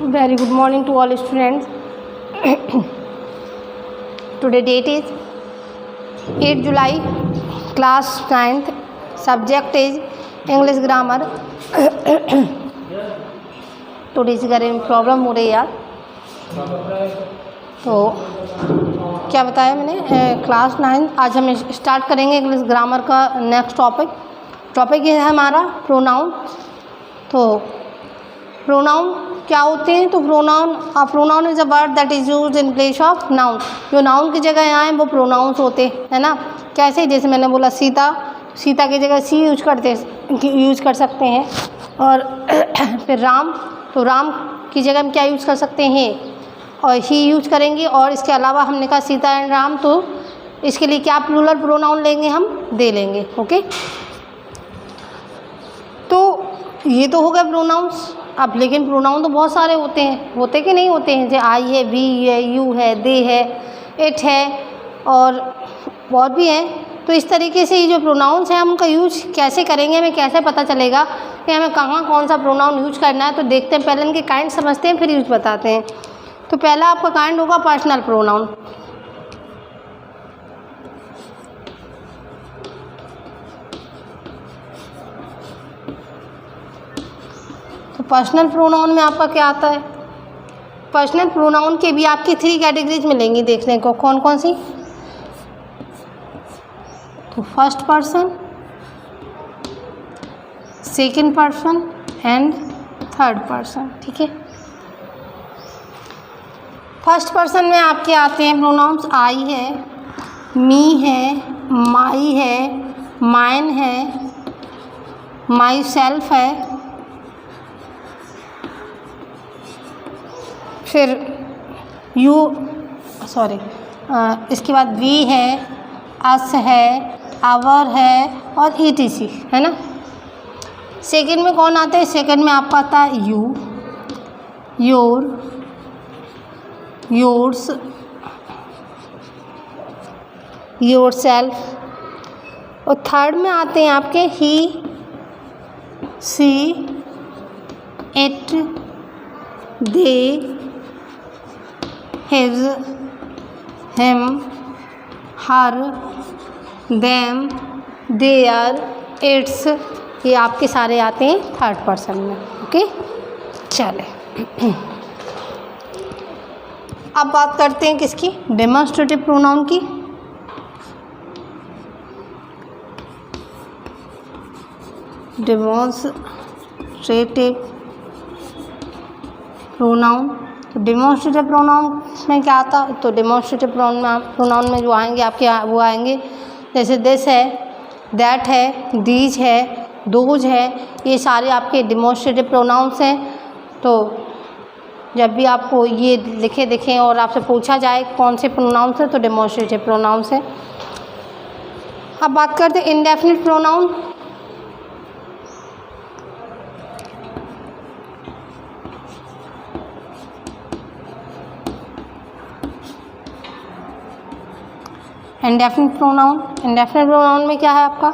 Very good morning to all students. Today date is 8 July, class 9th. Subject is English grammar. थोड़ी सी घर में problem हो रही है यार, तो क्या बताया मैंने, क्लास 9 आज हम स्टार्ट करेंगे इंग्लिश ग्रामर का नेक्स्ट टॉपिक ये है हमारा प्रोनाउन। तो प्रोनाउन क्या होते हैं? तो pronoun is a word that is used in place of noun. जो नाउन की जगह आए वो प्रोनाउंस होते हैं ना। कैसे? जैसे मैंने बोला सीता की जगह सी यूज कर सकते हैं। और फिर राम, तो राम की जगह हम क्या यूज़ कर सकते हैं? और ही यूज करेंगे। और इसके अलावा हमने कहा सीता एंड राम, तो इसके लिए क्या प्लूरल प्रोनाउन लेंगे? हम दे लेंगे। ओके, तो ये तो हो गया प्रोनाउंस। अब लेकिन प्रोनाउन तो बहुत सारे होते कि नहीं होते हैं? जैसे आई है, वी है, यू है, दे है, इट है और भी हैं। तो इस तरीके से ये जो प्रोनाउंस हैं हम उनका यूज कैसे करेंगे, हमें कैसे पता चलेगा कि हमें कहाँ कौन सा प्रोनाउन यूज करना है? तो देखते हैं, पहले इनके काइंड समझते हैं फिर यूज बताते हैं। तो पहला आपका काइंड होगा पर्सनल प्रोनाउन। तो पर्सनल प्रोनाउन में आपका क्या आता है? पर्सनल प्रोनाउन के भी आपकी 3 कैटेगरीज मिलेंगी देखने को। कौन कौन सी? तो first person, second person and third person. ठीक है, फर्स्ट पर्सन में आपके आते हैं प्रोनाउंस आई है, मी है, माई है, माइन है, माई सेल्फ है, फिर इसके बाद वी है, अस है, आवर है और ईटीसी है ना। सेकंड में कौन आता है? सेकंड में आपका आता है you, your, yours, yourself. और थर्ड में आते हैं आपके he, she, it, they, his, him, her, them, their, its. ये आपके सारे आते हैं थर्ड पर्सन में। ओके, चले अब बात करते हैं किसकी? डेमोन्स्ट्रेटिव प्रोनाउन की। डेमोन्स्ट्रेटिव प्रोनाउन, तो डेमोन्स्ट्रेटिव प्रोनाउन में क्या आता है? तो डेमोन्स्ट्रेटिव प्रोनाउन में जो आएंगे आपके वो आएंगे जैसे दिस है, दैट है, दीज है, दोज है। ये सारे आपके डेमोन्स्ट्रेटिव प्रोनाउंस हैं। तो जब भी आपको ये लिखे दिखें और आपसे पूछा जाए कौन से प्रोनाउंस हैं, तो डेमोन्स्ट्रेटिव प्रोनाउंस हैं। अब बात करते हैं इंडेफिनिट प्रोनाउन। इंडेफिनिट प्रोनाउन में क्या है आपका?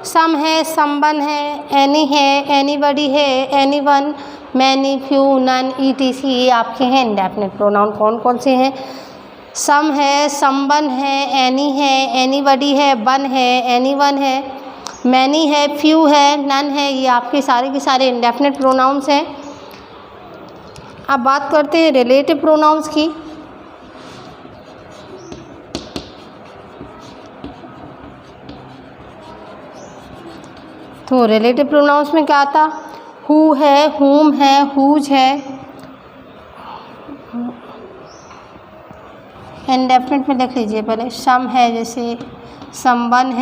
सम है, समवन है, एनी है, एनीबडी है, anyone, many, few, none, ETC. ये आपके हैं इंडेफिनिट प्रोनाउन। कौन कौन से हैं? सम है, समवन है, एनी है, एनीबडी है, वन है, एनीवन है, मैनी है, फ्यू है, नन है। ये आपके सारे के सारे इंडेफिनिट प्रोनाउंस हैं। अब बात करते हैं रिलेटिव प्रोनाउंस की। तो रिलेटिव प्रोनाउंस में क्या आता? हु है, हुम है, हुज है। इंडेफिनिट में देख लीजिए पहले। सम है, जैसे समवन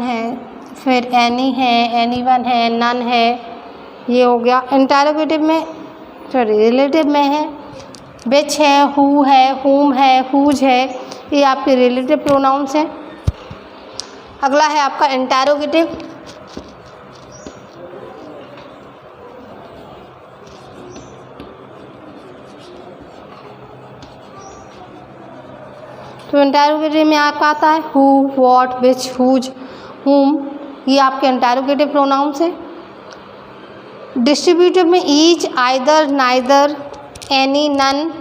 है, फिर एनी है, एनीवन है, नन है। ये हो गया। इंटरोगेटिव में, सॉरी रिलेटिव में है विच है, हु है, हुम है, हुज है। ये आपके रिलेटिव प्रोनाउंस हैं। अगला है आपका इंटरोगेटिव। तो इंटरोगेटिव में आपका आता है who, what, which, whose, whom. ये आपके इंटरोगेटिव प्रोनाउंस हैं। डिस्ट्रीब्यूटिव में each, either, neither, any, none.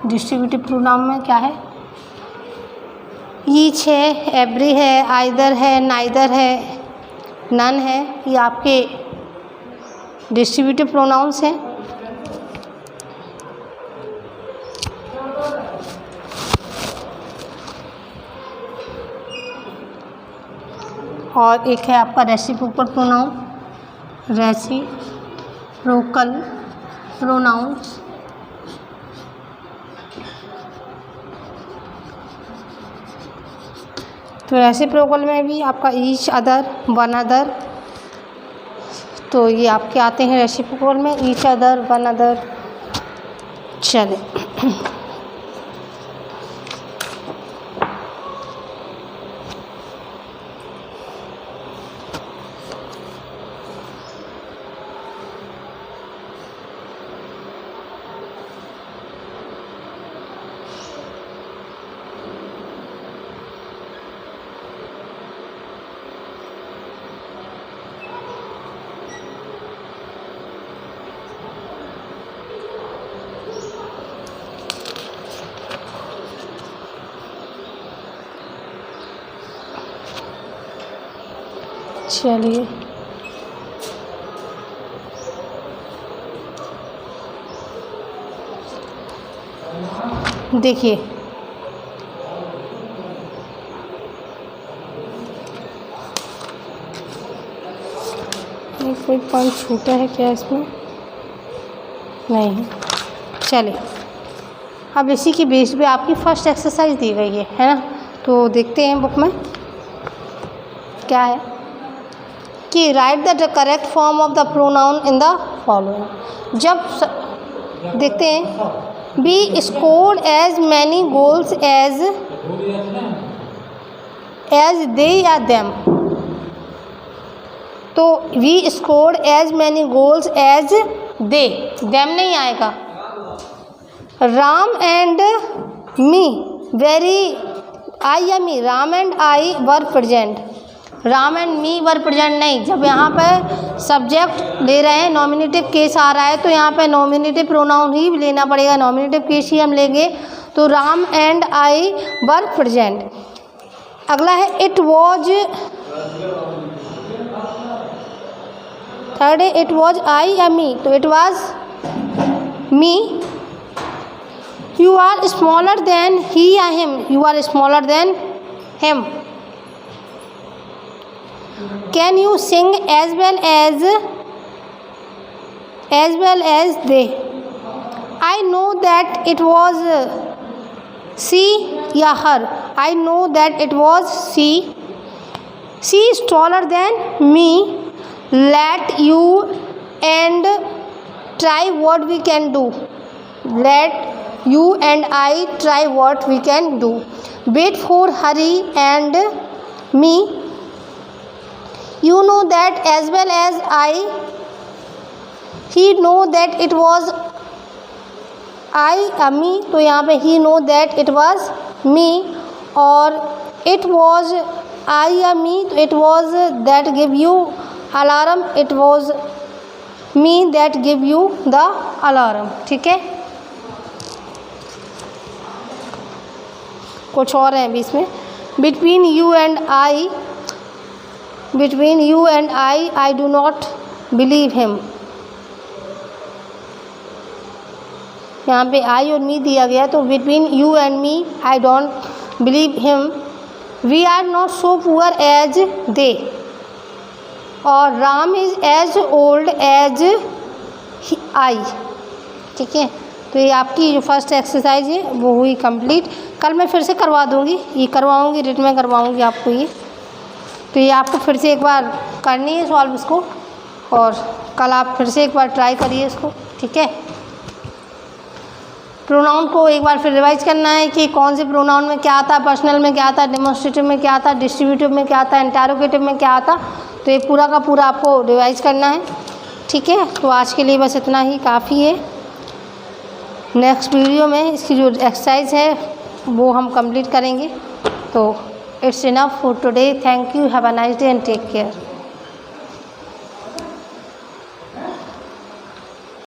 Distributive pronoun में क्या है? ईच है, एवरी है, आइदर है, नाइदर है, नन है। ये आपके डिस्ट्रीब्यूटिव प्रोनाउंस हैं। और एक है आपका रेसिप्रोकल प्रोनाउन, रेसिप्रोकल प्रोनाउंस। तो रेसिप्रोकल में भी आपका ईच, अदर, वन अदर, तो ये आपके आते हैं रेसिप्रोकल में, ईच अदर, वन अदर। चले चलिए देखिए, कोई पॉइंट छूटा है क्या इसमें? नहीं। चलिए अब इसी की बेस पे आपकी फर्स्ट एक्सरसाइज दी गई है ना? तो देखते हैं बुक में क्या है कि right the correct form of the pronoun in the following. जब देखते हैं, we scored as many goals as they या देम। तो we scored as many goals as they, them नहीं आएगा। Ram and me very, I या me, Ram and I were present. Ram and me were present नहीं, जब यहाँ पे सब्जेक्ट ले रहे हैं, नॉमिनेटिव केस आ रहा है, तो यहाँ पे नॉमिनेटिव प्रोनाउन ही लेना पड़ेगा, नॉमिनेटिव केस ही हम लेंगे। तो Ram and I were present. अगला है इट वॉज, थर्ड है इट वॉज आई या मी, तो it was me. You are smaller than he या him, you are smaller than him. Can you sing as well as they. I know that it was she या her, I know that it was she. She is taller than me. Let you and try what we can do. Late you and I try what we can do. Wait for Hari and me. You know that as well as I. He know that it was I me, तो यहाँ पे he know that it was me। और it was I या me, तो it was that give you alarm, it was me that give you the alarm। ठीक है, कुछ और है बीच में। Between you and I, between you and I do not believe him। यहाँ पे I और me दिया गया, तो between you and me I don't believe him। we are not so poor as they। और Ram is as old as I। ठीक है, तो ये आपकी जो फर्स्ट एक्सरसाइज है वो हुई कंप्लीट। कल मैं फिर से करवा दूँगी, ये करवाऊँगी, रिटन में करवाऊँगी आपको ये। तो ये आपको फिर से एक बार करनी है सॉल्व इसको, और कल आप फिर से एक बार ट्राई करिए इसको। ठीक है, प्रोनाउन को एक बार फिर रिवाइज करना है कि कौन से प्रोनाउन में क्या आता, पर्सनल में क्या आता, डेमोन्स्ट्रेटिव में क्या आता, डिस्ट्रीब्यूटिव में क्या आता, इंटरोगेटिव में क्या आता। तो ये पूरा का पूरा आपको रिवाइज करना है। ठीक है, तो आज के लिए बस इतना ही काफ़ी है। नेक्स्ट वीडियो में इसकी जो एक्सरसाइज है वो हम कंप्लीट करेंगे। तो it's enough for today. Thank you, have a nice day and take care.